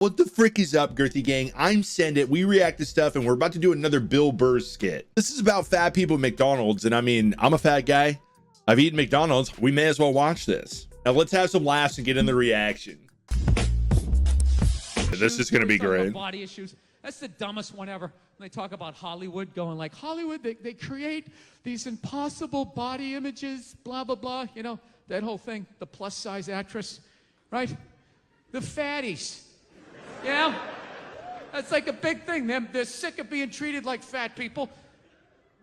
What the frick is up, Girthy Gang? I'm Send It. We react to stuff, and we're about to do another Bill Burr skit. This is about fat people at McDonald's, and I mean, I'm a fat guy. I've eaten McDonald's. We may as well watch this. Now let's have some laughs and get in the reaction. This is going to be great. Body issues. That's the dumbest one ever. When they talk about Hollywood, going like, Hollywood, they create these impossible body images, blah, blah, blah. You know, that whole thing, the plus size actress, right? The fatties. You know? That's like a big thing. They're sick of being treated like fat people.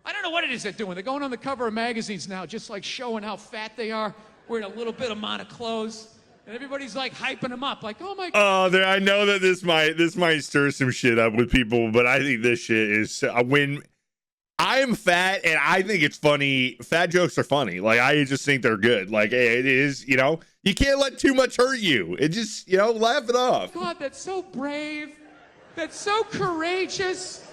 I don't know what it is they're doing. They're going on the cover of magazines now, just like showing how fat they are, wearing a little bit amount of clothes. And everybody's like hyping them up, like, oh my God. Oh, I know that this might stir some shit up with people, but I think this shit is when I am fat and I think it's funny. Fat jokes are funny. Like, I just think they're good. Like, it is, you know, you can't let too much hurt you. It just, you know, laugh it off. God, that's so brave. That's so courageous.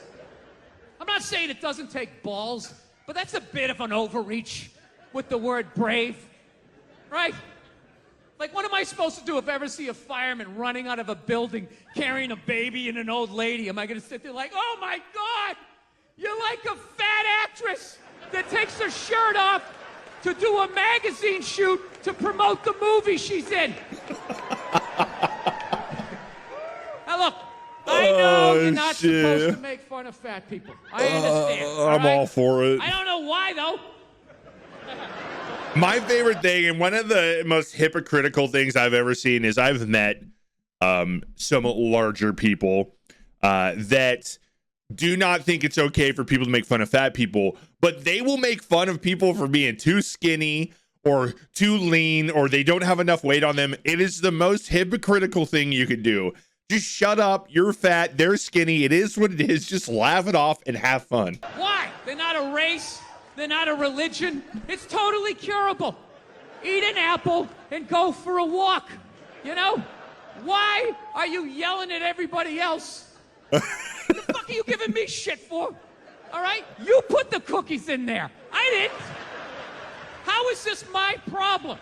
I'm not saying it doesn't take balls, but that's a bit of an overreach with the word brave, right? Like, what am I supposed to do if I ever see a fireman running out of a building carrying a baby and an old lady? Am I going to sit there like, oh my God, you're like a fat actress that takes her shirt off to do a magazine shoot to promote the movie she's in? Now look, I know you're not supposed to make fun of fat people. I understand. I'm all for it. I don't know why, though. My favorite thing, and one of the most hypocritical things I've ever seen, is I've met some larger people that do not think it's okay for people to make fun of fat people, but they will make fun of people for being too skinny or too lean, or they don't have enough weight on them. It is the most hypocritical thing you can do. Just shut up. You're fat. They're skinny. It is what it is. Just laugh it off and have fun. Why? They're not a race. They're not a religion. It's totally curable. Eat an apple and go for a walk. You know? Why are you yelling at everybody else? The fuck are you giving me shit for? All right? You put the cookies in there. I didn't. How is this my problem?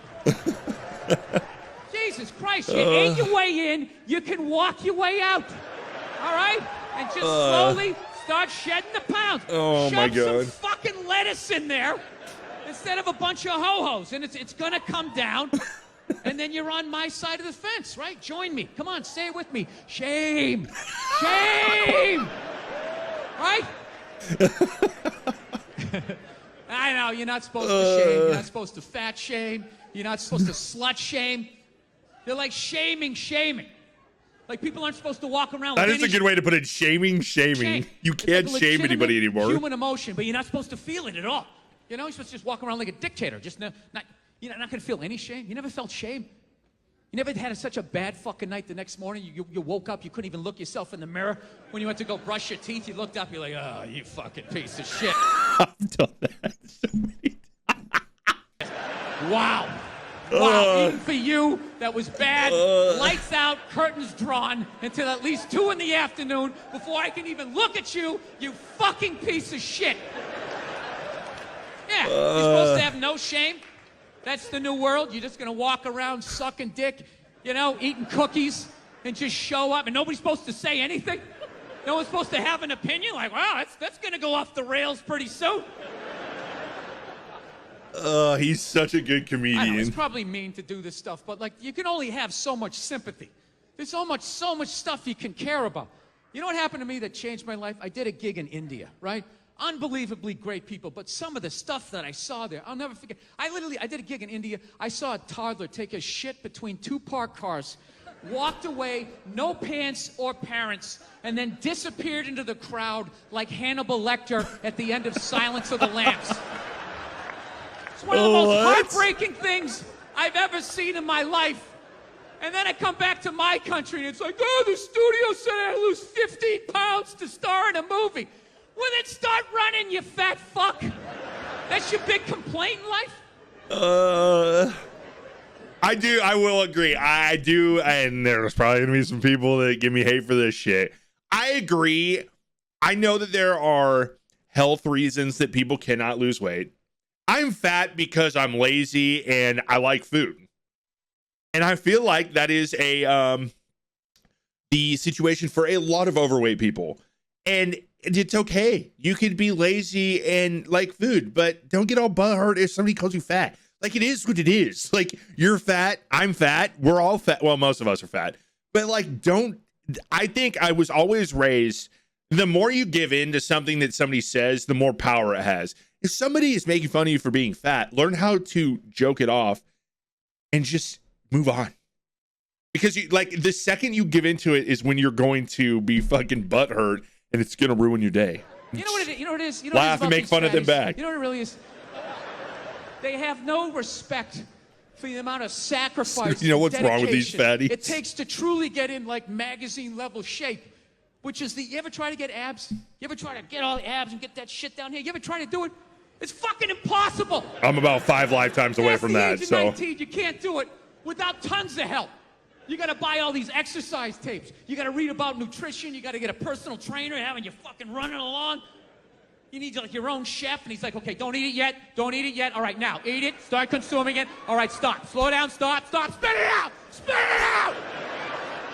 Jesus Christ, you ate your way in, you can walk your way out. All right? And just slowly start shedding the pounds. Oh, my God. Shove some fucking lettuce in there instead of a bunch of ho-hos, and it's gonna come down, and then you're on my side of the fence, right? Join me. Come on, say it with me. Shame. Shame. Right? I know, you're not supposed to shame. You're not supposed to fat shame. You're not supposed to slut shame. They're like shaming. Like, people aren't supposed to walk around with That is a good way to put it. Shaming. Shame. You can't like shame anybody anymore. Human emotion, but you're not supposed to feel it at all. You know, you're supposed to just walk around like a dictator. Just you're not going to feel any shame. You never felt shame. You never had such a bad fucking night the next morning. You woke up, you couldn't even look yourself in the mirror. When you went to go brush your teeth, you looked up, you're like, oh, you fucking piece of shit. I've done that so many times. Wow. Wow, even for you, that was bad. Lights out, curtains drawn until at least 2 in the afternoon before I can even look at you, you fucking piece of shit. Yeah, you're supposed to have no shame. That's the new world. You're just gonna walk around sucking dick, you know, eating cookies, and just show up, and nobody's supposed to say anything. No one's supposed to have an opinion. Like, wow, that's gonna go off the rails pretty soon. He's such a good I comedian. know, it's probably mean to do this stuff, but like, you can only have so much sympathy. There's so much stuff you can care about. You know what happened to me that changed my life? I did a gig in India, right? Unbelievably great people, but some of the stuff that I saw there, I'll never forget. I did a gig in India. I saw a toddler take a shit between 2 parked cars, walked away, no pants or parents, and then disappeared into the crowd like Hannibal Lecter at the end of Silence of the Lambs. It's one of the most heartbreaking things I've ever seen in my life. And then I come back to my country and it's like, oh, the studio said I had to lose 15 pounds to star in a movie. Well, then start running, you fat fuck. That's your big complaint in life? I will agree. I do, and there's probably gonna be some people that give me hate for this shit. I agree. I know that there are health reasons that people cannot lose weight. I'm fat because I'm lazy and I like food. And I feel like that is a the situation for a lot of overweight people. And it's okay. You could be lazy and like food, but don't get all butthurt if somebody calls you fat. Like, it is what it is. Like, you're fat, I'm fat, we're all fat. Well, most of us are fat. But like, I think I was always raised, the more you give in to something that somebody says, the more power it has. If somebody is making fun of you for being fat, learn how to joke it off and just move on. Because the second you give into it is when you're going to be fucking butthurt and it's going to ruin your day. You know what it is? Laugh and make fun of them back. You know what it really is? They have no respect for the amount of sacrifice. You know what's wrong with these fatties? It takes to truly get in like magazine level shape, which is you ever try to get abs? You ever try to get all the abs and get that shit down here? You ever try to do it? It's fucking impossible. I'm about 5 lifetimes away from that. Age of So 19, you can't do it without tons of help. You got to buy all these exercise tapes. You got to read about nutrition. You got to get a personal trainer having you fucking running along. You need like your own chef, and he's like, okay, don't eat it yet. Don't eat it yet. All right, now, eat it. Start consuming it. All right, stop. Slow down. Stop. Stop. Spit it out. Spit it out.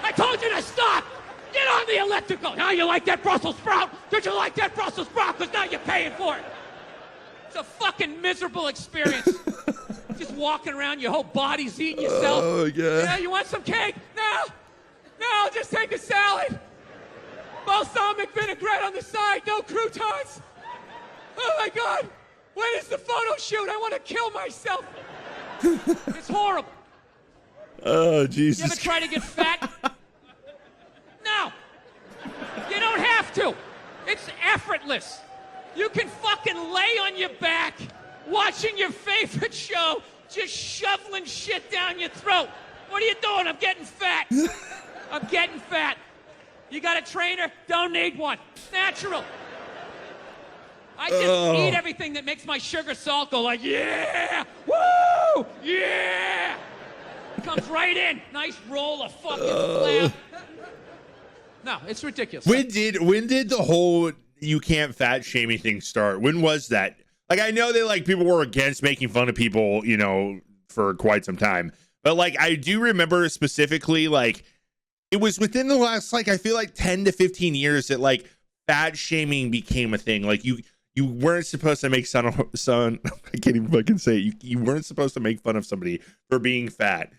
I told you to stop. Get on the elliptical. Now you like that Brussels sprout? Did you like that Brussels sprout? Because now you're paying for it. It's a fucking miserable experience. Just walking around, your whole body's eating yourself. Oh, God. Yeah, you want some cake? No. No, just take a salad. Balsamic vinaigrette on the side. No croutons. Oh, my God. When is the photo shoot? I want to kill myself. It's horrible. Oh, Jesus. You ever try to get fat? No. You don't have to. It's effortless. You can fucking lay on your back, watching your favorite show, just shoveling shit down your throat. What are you doing? I'm getting fat. I'm getting fat. You got a trainer? Don't need one. Natural. I just eat everything that makes my sugar salt go like, yeah, woo, yeah. Comes right in. Nice roll of fucking flab. No, it's ridiculous. When did the whole you can't fat shaming thing start? When was that? Like, I know that like people were against making fun of people, you know, for quite some time. But like, I do remember specifically, like, it was within the last, like, I feel like 10 to 15 years that like fat shaming became a thing. Like, you weren't supposed to make I can't even fucking say it. You weren't supposed to make fun of somebody for being fat,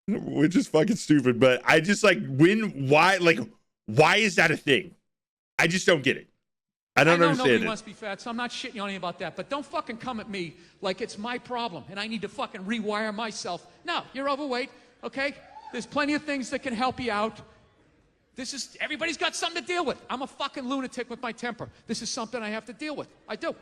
which is fucking stupid. But I just like, why is that a thing? I just don't get it. I don't understand nobody it. wants to be fat, so I'm not shitting on you about that. But don't fucking come at me like it's my problem and I need to fucking rewire myself. No, you're overweight, okay? There's plenty of things that can help you out. Everybody's got something to deal with. I'm a fucking lunatic with my temper. This is something I have to deal with. I do.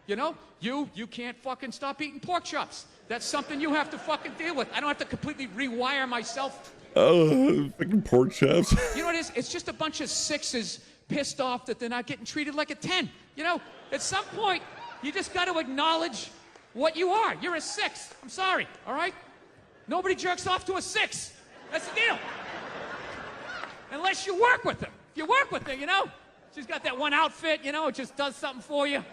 You know, you can't fucking stop eating pork chops. That's something you have to fucking deal with. I don't have to completely rewire myself. Oh, fucking pork chops. You know what it is? It's just a bunch of 6s pissed off that they're not getting treated like a 10. You know, at some point, you just got to acknowledge what you are. You're a 6. I'm sorry, all right? Nobody jerks off to a 6. That's the deal. Unless you work with them. If you work with her, you know, she's got that one outfit, you know, it just does something for you.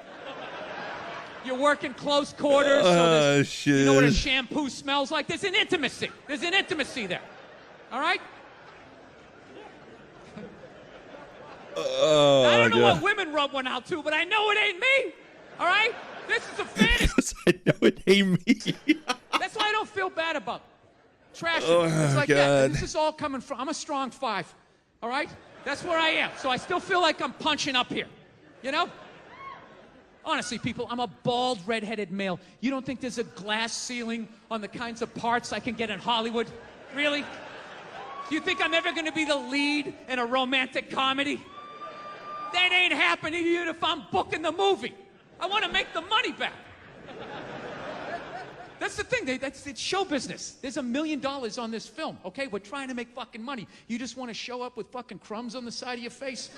You work in close quarters, so shit. You know what a shampoo smells like? There's an intimacy. There's an intimacy there. All right? I don't know what women rub one out to, but I know it ain't me. All right? This is a fantasy. I know it ain't me. That's why I don't feel bad about trash. Oh, it's like, God. yeah, this is all coming from, I'm a strong 5. All right? That's where I am. So I still feel like I'm punching up here. You know? Honestly, people, I'm a bald, redheaded male. You don't think there's a glass ceiling on the kinds of parts I can get in Hollywood? Really? Do you think I'm ever going to be the lead in a romantic comedy? That ain't happening even if I'm booking the movie. I want to make the money back. That's the thing. It's show business. There's $1 million on this film, okay? We're trying to make fucking money. You just want to show up with fucking crumbs on the side of your face?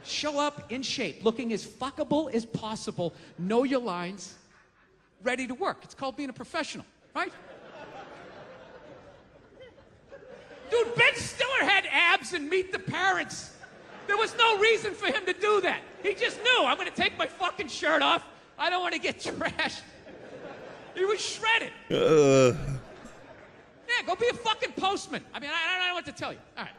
Show up in shape, looking as fuckable as possible, know your lines, ready to work. It's called being a professional, right? Dude, Ben Stiller had abs and Meet the Parents. There was no reason for him to do that. He just knew, I'm going to take my fucking shirt off. I don't want to get trashed. He was shredded. Yeah, go be a fucking postman. I mean, I don't know what to tell you. All right.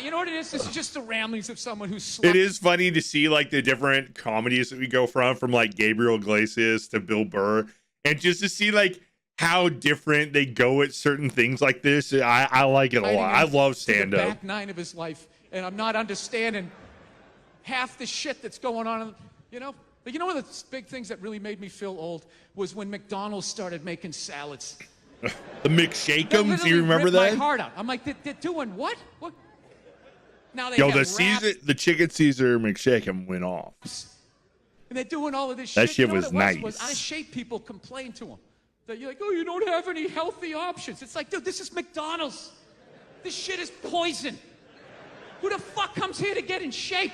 you know what it is? This is just the ramblings of someone who's It is funny to see like the different comedies that we go from like Gabriel Iglesias to Bill Burr, and just to see like how different they go at certain things like this. I like it a lot. I love stand-up. The back nine of his life, and I'm not understanding half the shit that's going on, you know? But you know one of the big things that really made me feel old was when McDonald's started making salads. The McShake'ems, do you remember that? My heart out. I'm like, they're doing what? What? Now they have the chicken Caesar McShake'em went off. And they're doing all of this that shit. shit You know was what it nice. was out of shape people complain to them. That you're like, oh, you don't have any healthy options. It's like, dude, this is McDonald's. This shit is poison. Who the fuck comes here to get in shape?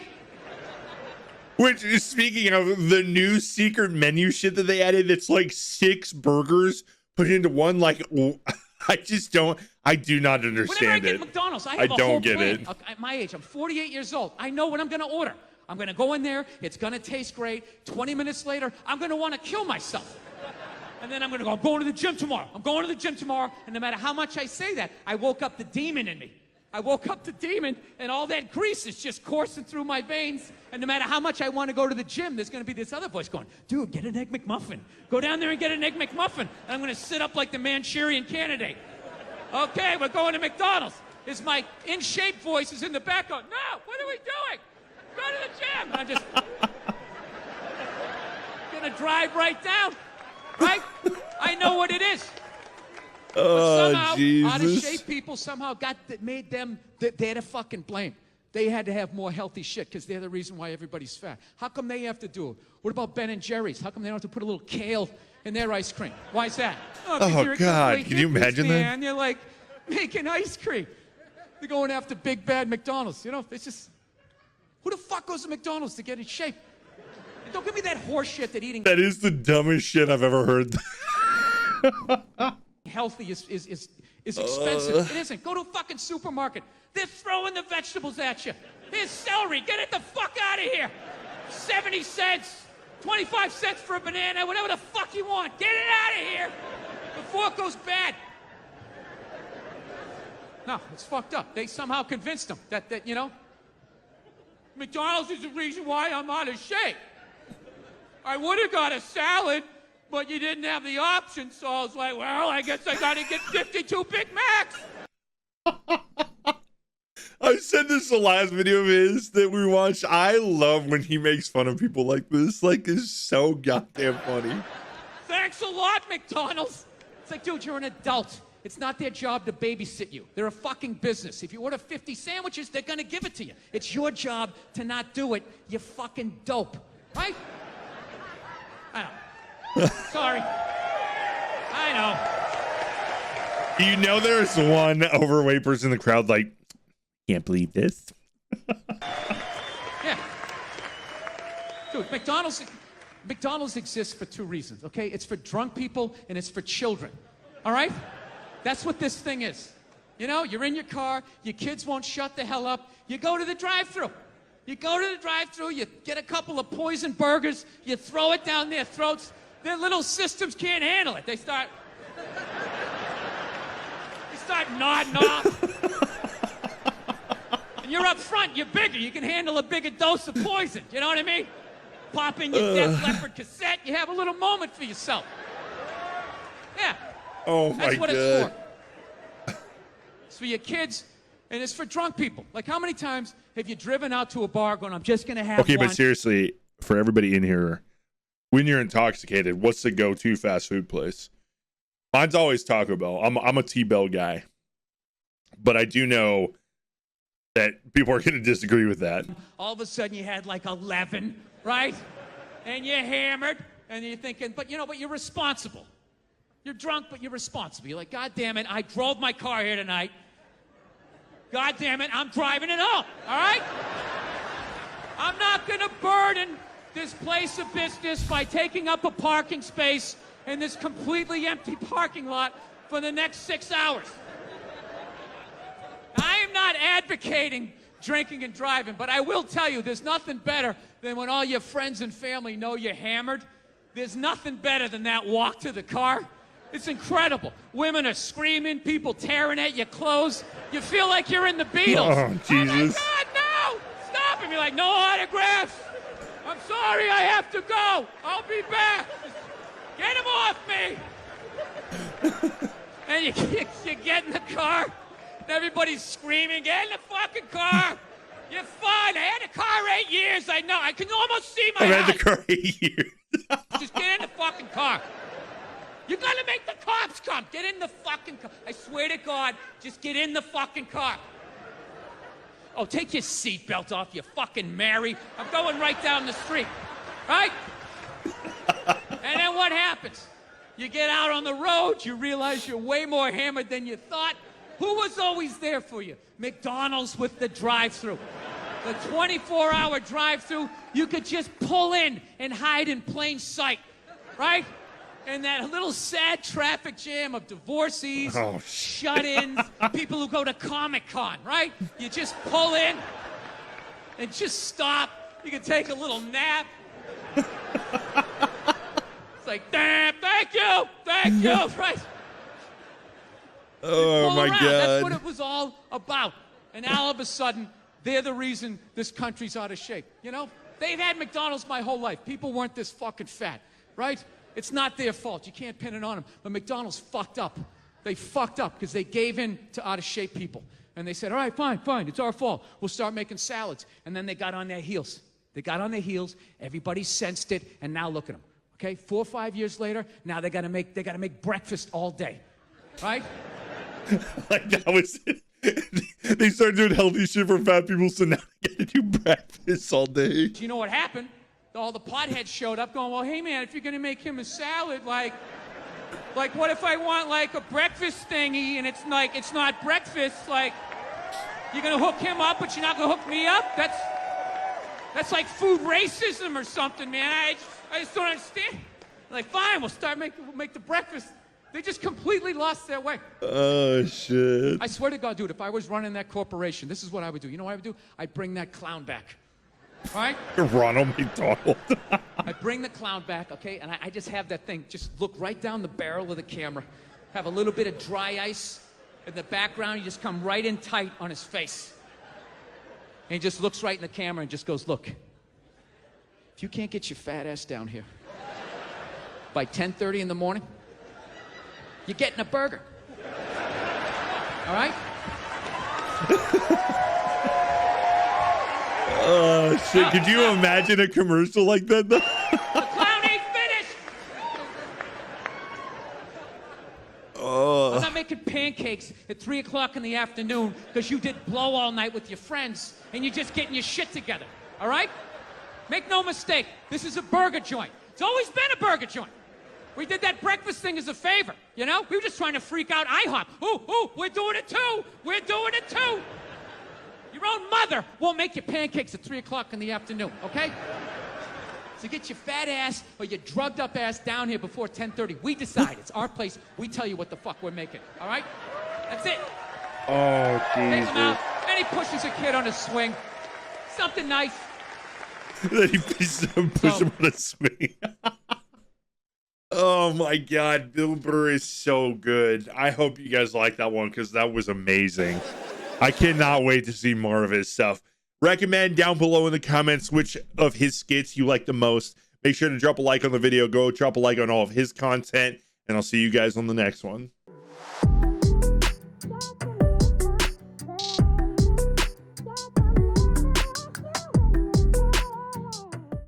Which is, speaking of the new secret menu shit that they added, it's like 6 burgers put into one. Like, I do not understand Whenever I get it. McDonald's, I have a don't whole get plan. it. At my age, I'm 48 years old. I know what I'm going to order. I'm going to go in there. It's going to taste great. 20 minutes later, I'm going to want to kill myself. And then I'm going to go, I'm going to the gym tomorrow. I'm going to the gym tomorrow. And no matter how much I say that, I woke up the demon in me. I woke up the demon, and all that grease is just coursing through my veins. And no matter how much I want to go to the gym, there's going to be this other voice going, dude, get an Egg McMuffin. Go down there and get an Egg McMuffin. And I'm going to sit up like the Manchurian Candidate. Okay, we're going to McDonald's. Is my in-shape voice is in the back going, no, what are we doing? Go to the gym. And I'm just going to drive right down, right? I know what it is. But somehow, out of shape people somehow made them, they're the fucking blame. They had to have more healthy shit because they're the reason why everybody's fat. How come they have to do it? What about Ben and Jerry's? How come they don't have to put a little kale in their ice cream? Why is that? Oh God, can you imagine that? And you're like making ice cream. They're going after big bad McDonald's. You know, it's just, who the fuck goes to McDonald's to get in shape? And don't give me that horse shit that eating. That is the dumbest shit I've ever heard. Healthy is expensive. It isn't. Go to a fucking supermarket. They're throwing the vegetables at you. Here's celery. Get it the fuck out of here. 70 cents, 25 cents for a banana, whatever the fuck you want. Get it out of here before it goes bad. No, it's fucked up. They somehow convinced them that you know, McDonald's is the reason why I'm out of shape. I would have got a salad, but you didn't have the option, so I was like, well, I guess I gotta get 52 Big Macs. I said this the last video of his that we watched. I love when he makes fun of people like this. Like, it's so goddamn funny. Thanks a lot, McDonald's. It's like, dude, you're an adult. It's not their job to babysit you. They're a fucking business. If you order 50 sandwiches, they're gonna give it to you. It's your job to not do it, you fucking dope. Right? I know. Sorry. I know. You know there's one overweight person in the crowd like, can't believe this. Yeah. Dude, McDonald's exists for 2 reasons, okay? It's for drunk people and it's for children. All right? That's what this thing is. You know, you're in your car, your kids won't shut the hell up. You go to the drive-thru. You go to the drive-thru, you get a couple of poison burgers, you throw it down their throats. Their little systems can't handle it. They start nodding off. And you're up front, you're bigger. You can handle a bigger dose of poison. You know what I mean? Pop in your Def Leppard cassette, you have a little moment for yourself. Yeah. Oh my God. That's what it's for. It's for your kids, and it's for drunk people. Like, how many times have you driven out to a bar going, I'm just going to have Okay, one. but seriously, for everybody in here, when you're intoxicated, what's the go-to fast food place? Mine's always Taco Bell. I'm a T-Bell guy. But I do know that people are going to disagree with that. All of a sudden you had like 11, right? And you're hammered, and you're thinking, but you're responsible. You're drunk, but you're responsible. You're like, God damn it, I drove my car here tonight. God damn it, I'm driving it home, all right? I'm not going to burden this place of business by taking up a parking space in this completely empty parking lot for the next 6 hours. I am not advocating drinking and driving, but I will tell you, there's nothing better than when all your friends and family know you're hammered. There's nothing better than that walk to the car It's incredible. Women are screaming, people tearing at your clothes. You feel like you're in the Beatles. Oh, Jesus. Oh, my God, no! Stop him. You're like, no autographs. I'm sorry, I have to go. I'll be back. Get him off me. And you get in the car, and everybody's screaming, get in the fucking car. You're fine. I had a car 8 years. I know. I can almost see my I've house. had the car 8 years. Just get in the fucking car. You're gonna make the cops come. Get in the fucking car. I swear to God, just get in the fucking car. Oh, take your seatbelt off, you fucking Mary. I'm going right down the street, right? And then what happens? You get out on the road, you realize you're way more hammered than you thought. Who was always there for you? McDonald's with the drive-thru. The 24-hour drive-thru, you could just pull in and hide in plain sight, right? And that little sad traffic jam of divorcees, shut-ins, people who go to Comic-Con, right? You just pull in and just stop. You can take a little nap. It's like, damn, thank you, right? Oh, my God. That's what it was all about. And now all of a sudden, they're the reason this country's out of shape. You know, they've had McDonald's my whole life. People weren't this fucking fat, right? It's not their fault. You can't pin it on them. But McDonald's fucked up. They fucked up because they gave in to out-of-shape people. And they said, all right, fine, it's our fault. We'll start making salads. And then they got on their heels. They got on their heels. Everybody sensed it. And now look at them. Okay, 4 or 5 years later, now they gotta make breakfast all day, right? Like that was it. They started doing healthy shit for fat people, so now they gotta do breakfast all day. Do you know what happened? All the potheads showed up going, well, hey man, if you're gonna make him a salad, like what if I want like a breakfast thingy and it's not breakfast, like you're gonna hook him up but you're not gonna hook me up? That's like food racism or something, man. I just don't understand. Like, fine, we'll make the breakfast. They just completely lost their way. Oh, shit. I swear to God, dude, if I was running that corporation, this is what I would do. You know what I would do? I'd bring that clown back. All right? Ronald McDonald. I bring the clown back, okay? And I just have that thing. Just look right down the barrel of the camera. Have a little bit of dry ice in the background. You just come right in tight on his face. And he just looks right in the camera and just goes, look, if you can't get your fat ass down here by 10:30 in the morning, you're getting a burger. All right? Oh, shit. Could you imagine a commercial like that, though? The clown ain't finished. Oh. I'm not making pancakes at 3 o'clock in the afternoon because you did blow all night with your friends and you're just getting your shit together. All right? Make no mistake. This is a burger joint. It's always been a burger joint. We did that breakfast thing as a favor, you know? We were just trying to freak out IHOP. Ooh, we're doing it too. We're doing it too. Your own mother won't make you pancakes at 3 o'clock in the afternoon, okay? So get your fat ass or your drugged up ass down here before 10:30. We decide. It's our place. We tell you what the fuck we're making, all right? That's it. Oh, Take Jesus. him out. And he pushes a kid on a swing. Something nice. Then he push him on a swing. Oh my God, Bill Burr is so good. I hope you guys like that one because that was amazing. I cannot wait to see more of his stuff. Recommend down below in the comments which of his skits you like the most. Make sure to drop a like on the video. Go drop a like on all of his content, and I'll see you guys on the next one.